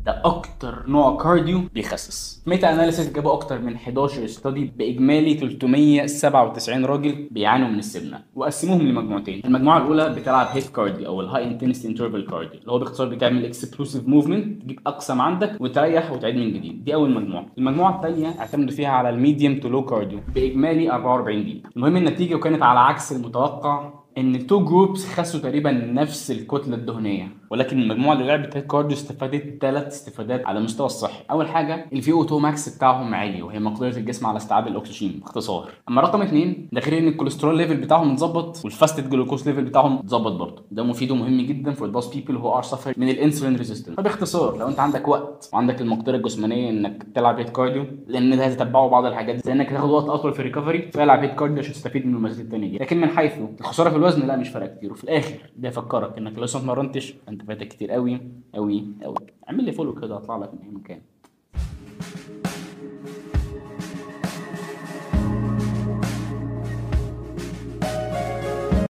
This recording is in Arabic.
ده اكتر نوع كارديو بيخسس. ميتا اناليسيس جابوا اكتر من 11 استادي باجمالي 397 راجل بيعانوا من السمنه، وقسموهم لمجموعتين. المجموعه الاولى بتلعب هيت كارديو او الهاي انتنسيتي انترفال كارديو، اللي هو باختصار بتعمل اكسبلوسيف موفمنت، تجيب اقصى ما عندك وتريح وتعيد من جديد. دي اول مجموعه. المجموعه الثانيه اعتمدوا فيها على الميديوم تو لو كارديو باجمالي 44 دقيقه. المهم النتيجه وكانت على عكس المتوقع، ان التو جروبس خسوا تقريبا نفس الكتله الدهنيه، ولكن المجموعه اللي لعبت الكارديو استفادت 3 استفادات على المستوى الصحي. اول حاجه الفي او 2 ماكس بتاعهم عالي، وهي مقدره الجسم على استيعاب الاكسجين باختصار. اما رقم 2 ده غير ان الكوليسترول ليفل بتاعهم اتظبط والفاستد جلوكوز ليفل بتاعهم اتظبط برضه. ده مفيد ومهم جدا فور those people who are suffering من الانسولين ريزيستنس. فباختصار لو انت عندك وقت وعندك المقدره الجسمانيه انك تلعب هيت كارديو، لان ده هتتبعه بعض الحاجات زي انك تاخد وقت اطول في الريكفري، فالعب هيت كارديو عشان تستفيد من المزايا الثانيه دي. لكن من حيث الخساره في الوزن لا، مش فارقه كتير. وفي الاخر ده يفكرك انك لو لسه ما اتمرنتش انت فاتك كتير قوي قوي قوي. اعمل لي فولو كده، هطلع لك من اي مكان.